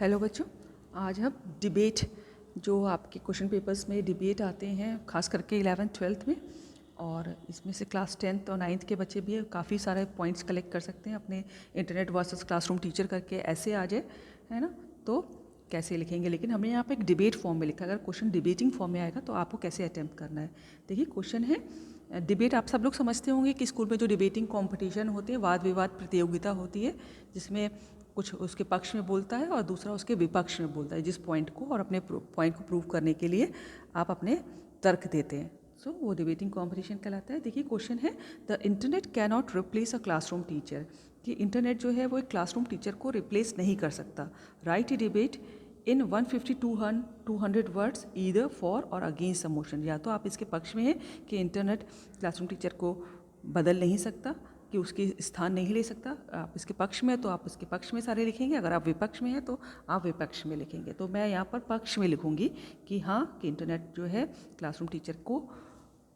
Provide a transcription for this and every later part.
Hello बच्चों, आज हम डिबेट जो आपके क्वेश्चन पेपर्स में डिबेट आते हैं खास करके 11th-12th में, और इसमें से क्लास 10th और 9th के बच्चे भी काफ़ी सारे पॉइंट्स कलेक्ट कर सकते हैं अपने इंटरनेट वर्सेस क्लासरूम टीचर करके ऐसे आ जाए, है ना। तो कैसे लिखेंगे, लेकिन हमने यहाँ पे एक डिबेट फॉर्म में लिखा है। अगर क्वेश्चन डिबेटिंग फॉर्म में आएगा तो आपको कैसे अटैम्प्ट करना है। देखिए क्वेश्चन है, डिबेट आप सब लोग समझते होंगे कि स्कूल में जो डिबेटिंग कंपटीशन होते हैं, वाद विवाद प्रतियोगिता होती है, जिसमें कुछ उसके पक्ष में बोलता है और दूसरा उसके विपक्ष में बोलता है जिस पॉइंट को, और अपने पॉइंट को प्रूव करने के लिए आप अपने तर्क देते हैं। सो वो डिबेटिंग कंपटीशन कहलाता है। देखिए क्वेश्चन है, the internet can not replace a classroom teacher, कि इंटरनेट जो है वो एक क्लासरूम टीचर को रिप्लेस नहीं कर सकता। Right A debate in 150-200 words either for और अगेंस्ट अ मोशन। या तो आप इसके पक्ष में हैं कि इंटरनेट क्लासरूम टीचर को बदल नहीं सकता, कि उसकी स्थान नहीं ले सकता। आप इसके पक्ष में हैं तो आप उसके पक्ष में सारे लिखेंगे, अगर आप विपक्ष में हैं तो आप विपक्ष में लिखेंगे। तो मैं यहाँ पर पक्ष में लिखूंगी कि हाँ, कि इंटरनेट जो है क्लासरूम टीचर को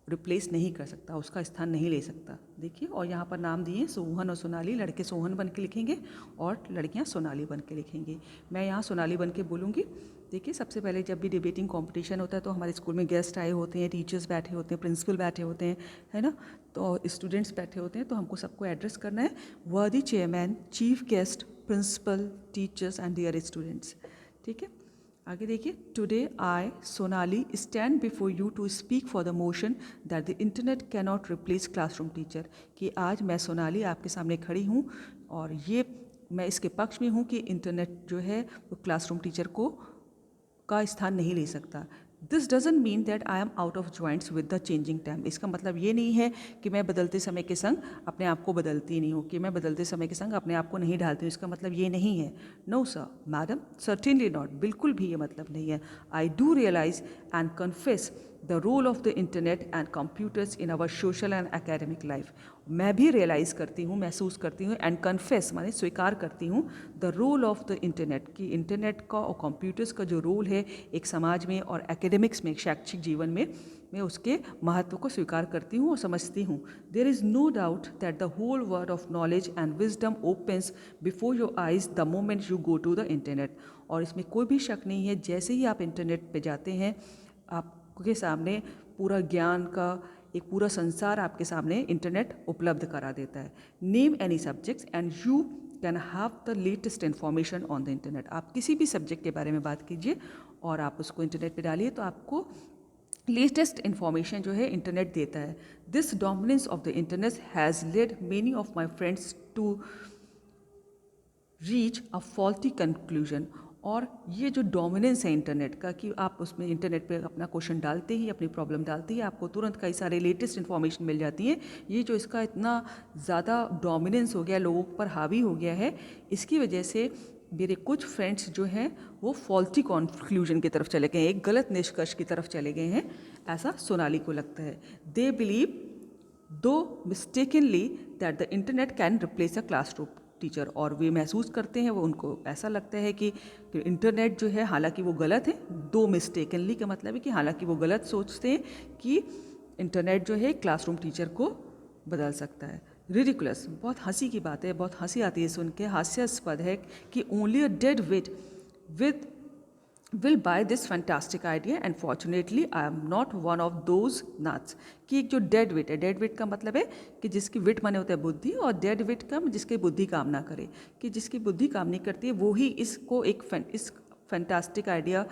रिप्लेस नहीं कर सकता, उसका स्थान नहीं ले सकता। देखिए, और यहाँ पर नाम दिए सोहन और सोनाली। लड़के सोहन बन के लिखेंगे और लड़कियाँ सोनाली बन के लिखेंगी। मैं यहाँ सोनाली बन के बोलूँगी। देखिए, सबसे पहले जब भी डिबेटिंग कंपटीशन होता है तो हमारे स्कूल में गेस्ट आए होते हैं, टीचर्स बैठे होते हैं, प्रिंसिपल बैठे होते हैं, है ना, तो स्टूडेंट्स बैठे होते हैं। तो हमको सबको एड्रेस करना है, worthy chairman, chief guest, principal, teachers and dear students. ठीक है, आगे देखिए, today I Sonali stand before you to speak for the motion that the internet cannot replace classroom teacher, कि आज मैं सोनाली आपके सामने खड़ी हूँ और ये मैं इसके पक्ष में हूँ कि इंटरनेट जो है वो क्लासरूम टीचर को का स्थान नहीं ले सकता। This doesn't mean that I am out of joints with the changing time. इसका मतलब ये नहीं है कि मैं बदलते समय के संग अपने आप को बदलती नहीं हूँ, कि मैं बदलते समय के संग अपने आप को नहीं ढालती हूँ। इसका मतलब ये नहीं है। No sir, madam, certainly not, बिल्कुल भी ये मतलब नहीं है। I do realize and confess the role of the internet and computers in our social and academic life. मैं भी रियलाइज़ करती हूँ, महसूस करती हूँ, एंड कन्फेस माने स्वीकार करती हूँ, the role of the internet, कि इंटरनेट का और कंप्यूटर्स का जो रोल है एक समाज में और एकेडमिक्स में, शैक्षिक जीवन में, मैं उसके महत्व को स्वीकार करती हूँ और समझती हूँ। There is no doubt that the whole world of knowledge and wisdom opens before your eyes the moment you go to the internet. और इसमें कोई भी शक नहीं है, जैसे ही आप इंटरनेट पे जाते हैं आपके सामने पूरा ज्ञान का एक पूरा संसार आपके सामने इंटरनेट उपलब्ध करा देता है। Name any subjects and you can have the latest information on the internet. आप किसी भी सब्जेक्ट के बारे में बात कीजिए और आप उसको इंटरनेट पे डालिए तो आपको लेटेस्ट इन्फॉर्मेशन जो है इंटरनेट देता है। This dominance of the internet has led many of my friends to reach a faulty conclusion. और ये जो डोमिनेंस है इंटरनेट का, कि आप उसमें इंटरनेट पे अपना क्वेश्चन डालते ही, अपनी प्रॉब्लम डालते ही आपको तुरंत कई सारे लेटेस्ट इन्फॉर्मेशन मिल जाती है। ये जो इसका इतना ज़्यादा डोमिनेंस हो गया, लोगों पर हावी हो गया है, इसकी वजह से मेरे कुछ फ्रेंड्स जो हैं वो फॉल्टी कंक्लूजन की तरफ चले गए हैं, एक गलत निष्कर्ष की तरफ चले गए हैं, ऐसा सोनाली को लगता है। दे बिलीव दो mistakenly that the internet can replace a classroom teacher. और वे महसूस करते हैं, वो उनको ऐसा लगता है कि इंटरनेट जो है, हालांकि वो गलत है, दो मिस्टेकनली का मतलब है कि हालांकि वो गलत सोचते हैं कि इंटरनेट जो है क्लासरूम टीचर को बदल सकता है। रिडिकुलस, बहुत हंसी की बात है, बहुत हंसी आती है सुन के, हास्यास्पद है कि only a dead wit with will buy this fantastic idea and fortunately I am not one of those nuts। कि एक जो डेड विट है, डेड विट का मतलब है कि जिसकी विट माने होता है बुद्धि, और डेड विट का जिसकी बुद्धि काम ना करे, कि जिसकी बुद्धि काम नहीं करती है वो ही इसको इस फैंटास्टिक आइडिया,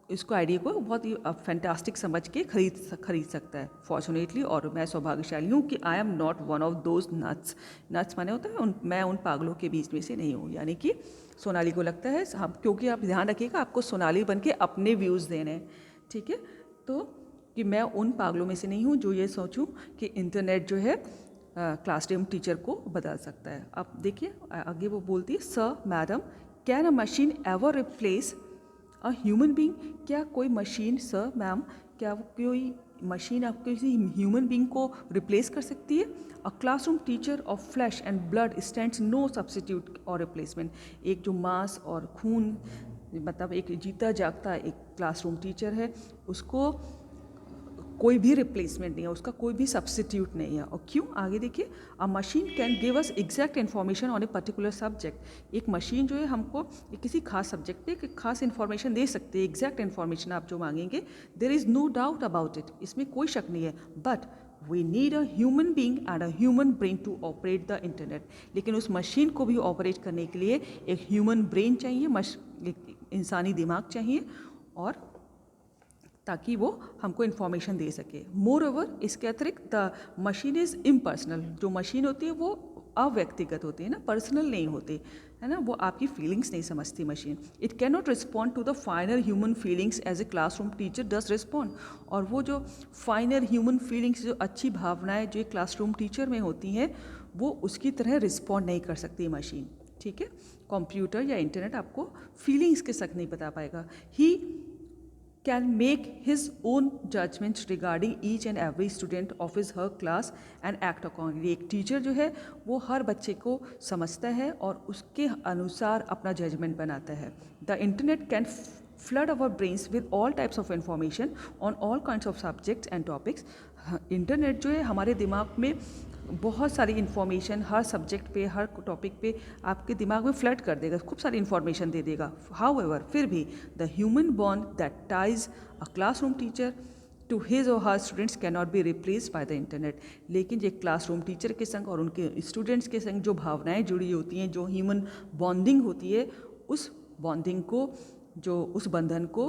इसको आइडिया को बहुत ही फैंटास्टिक समझ के खरीद सकता है। फॉर्चुनेटली, और मैं सौभाग्यशाली हूँ कि I am not one of those nuts. Nuts माने होता है मैं उन पागलों के बीच में से नहीं हूँ। यानी कि सोनाली को लगता है, हम, क्योंकि आप ध्यान रखिएगा आपको सोनाली बन के अपने व्यूज़ देने हैं, ठीक है, तो कि मैं उन पागलों में से नहीं हूँ जो ये सोचूं कि इंटरनेट जो है क्लासरूम टीचर को बदल सकता है। अब देखिए आगे वो बोलती है, sir madam, can a machine ever replace a human being. क्या कोई मशीन, सर मैम, क्या कोई मशीन आप किसी ह्यूमन बींग को रिप्लेस कर सकती है? A classroom teacher of flesh and blood stands no substitute और रिप्लेसमेंट। एक जो मांस और खून, मतलब एक जीता जागता एक क्लासरूम टीचर है, उसको कोई भी रिप्लेसमेंट नहीं है, उसका कोई भी सब्स्टिट्यूट नहीं है। और क्यों, आगे देखिए, अ machine can give us exact information on a particular subject. एक मशीन जो है हमको किसी खास सब्जेक्ट पे एक खास इन्फॉर्मेशन दे सकती है, एग्जैक्ट इन्फॉर्मेशन आप जो मांगेंगे, there is no doubt about it, इसमें कोई शक नहीं है। But we need a human being and a human brain to operate the internet. लेकिन उस मशीन को भी ऑपरेट करने के लिए एक ह्यूमन ब्रेन चाहिए, एक इंसानी दिमाग चाहिए, और ताकि वो हमको इन्फॉर्मेशन दे सके। मोर ओवर, इसके अतिरिक्त द मशीन इज़ इम्पर्सनल। जो मशीन होती है वो अव्यक्तिगत होती है ना, पर्सनल नहीं होती है ना, वो आपकी फीलिंग्स नहीं समझती machine. It can not respond to the final human feelings as a classroom teacher does respond. और वो जो फाइनल ह्यूमन फीलिंग्स, जो अच्छी भावनाएं जो एक क्लासरूम टीचर में होती हैं, वो उसकी तरह रिस्पॉन्ड नहीं कर सकती मशीन। ठीक है, कंप्यूटर या इंटरनेट आपको फीलिंग्स के तक नहीं बता पाएगा। ही can make his own judgments regarding each and every student of his her class and act accordingly। एक टीचर जो है वो हर बच्चे को समझता है और उसके अनुसार अपना जजमेंट बनाता है। The internet can flood our brains with all types of information on all kinds of subjects and topics। Internet जो है हमारे दिमाग में बहुत सारी इन्फॉर्मेशन हर सब्जेक्ट पे, हर टॉपिक पे आपके दिमाग में फ्लड कर देगा, खूब सारी इन्फॉर्मेशन दे देगा। हाउएवर, फिर भी the human bond that ties a classroom teacher to his or her students can not be replaced by the internet. लेकिन एक क्लासरूम टीचर के संग और उनके स्टूडेंट्स के संग जो भावनाएं जुड़ी होती हैं, जो ह्यूमन बॉन्डिंग होती है, उस बॉन्डिंग को, जो उस बंधन को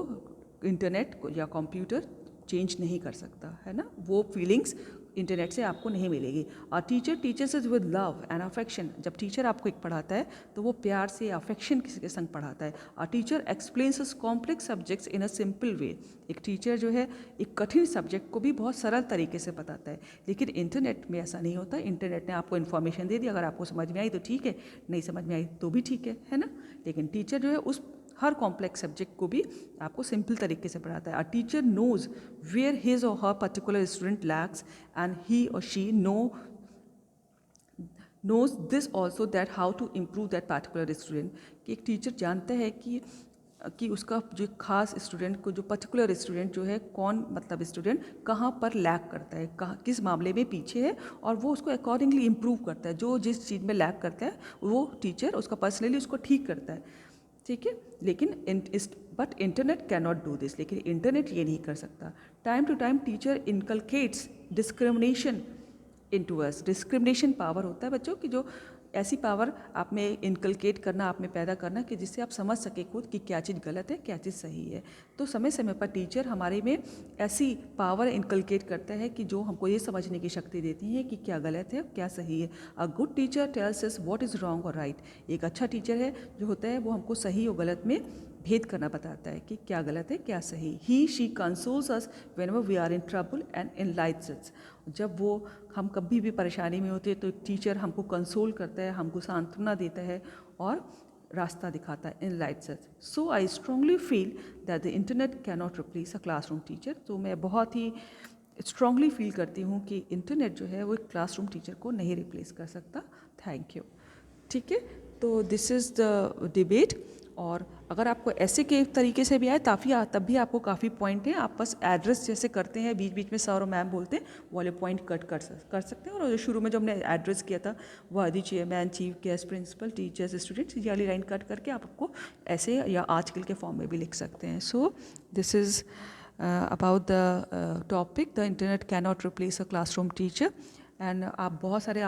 इंटरनेट को या कंप्यूटर चेंज नहीं कर सकता है ना। वो फीलिंग्स इंटरनेट से आपको नहीं मिलेगी। और teacher teachers is with love and affection. जब टीचर आपको एक पढ़ाता है तो वो प्यार से, अफेक्शन के संग पढ़ाता है। और teacher explains complex subjects in a simple way. एक टीचर जो है एक कठिन सब्जेक्ट को भी बहुत सरल तरीके से बताता है। लेकिन इंटरनेट में ऐसा नहीं होता। इंटरनेट ने आपको इन्फॉर्मेशन दे दी, अगर आपको समझ में आई तो ठीक है, नहीं समझ में आई तो भी ठीक है ना। लेकिन टीचर जो है उस हर कॉम्प्लेक्स सब्जेक्ट को भी आपको सिंपल तरीके से पढ़ाता है। A teacher knows where his or her particular student lacks and he or she knows this also that how to improve that particular student। कि एक टीचर जानता है कि उसका जो खास स्टूडेंट को, जो पर्टिकुलर स्टूडेंट जो है, कौन मतलब स्टूडेंट कहाँ पर लैक करता है, कहाँ किस मामले में पीछे है, और वो उसको अकॉर्डिंगली इम्प्रूव करता है। जो जिस चीज़ में लैक करता है वो टीचर उसका पर्सनली उसको ठीक करता है। ठीक है, लेकिन but internet can not do this. लेकिन इंटरनेट ये नहीं कर सकता। Time to time teacher inculcates discrimination into us. Discrimination power होता है बच्चों की, जो ऐसी पावर आप में इनकलकेट करना, आप में पैदा करना कि जिससे आप समझ सके खुद कि क्या चीज़ गलत है, क्या चीज़ सही है। तो समय समय पर टीचर हमारे में ऐसी पावर इनकलकेट करता है कि जो हमको ये समझने की शक्ति देती है कि क्या गलत है, क्या सही है। A good teacher tells us what is wrong और राइट। एक अच्छा टीचर है जो होता है वो हमको सही और गलत में भेद करना बताता है कि क्या गलत है, क्या सही। He she consoles us whenever we are in trouble and enlightens us. जब वो हम कभी भी परेशानी में होते हैं तो एक टीचर हमको कंसोल करता है, हमको सांत्वना देता है और रास्ता दिखाता है, enlightens us. So I strongly feel that the internet can not replace a classroom teacher. तो मैं बहुत ही स्ट्रांगली फील करती हूँ कि इंटरनेट जो है वो एक क्लासरूम टीचर को नहीं रिप्लेस कर सकता। Thank you. ठीक है, तो दिस इज़ द डिबेट। और अगर आपको ऐसे के तरीके से भी आए तब भी आपको काफ़ी पॉइंट हैं। आप बस एड्रेस जैसे करते हैं, बीच बीच में सर और मैम बोलते हैं, वो वाले पॉइंट कट कर सकते हैं। और जो शुरू में जो हमने एड्रेस किया था, वो आदि chairman, chief guest, principal, teachers, students, ये वाली लाइन कट करके आपको ऐसे या आजकल के फॉर्म में भी लिख सकते हैं। So this is about the topic the internet can not replace a classroom teacher. And आप बहुत सारे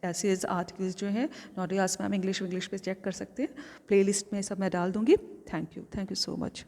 ऐसे आर्टिकल्स जो हैं नॉट यास मैम इंग्लिश पे चेक कर सकते हैं। प्लेलिस्ट में सब मैं डाल दूँगी। Thank you so much.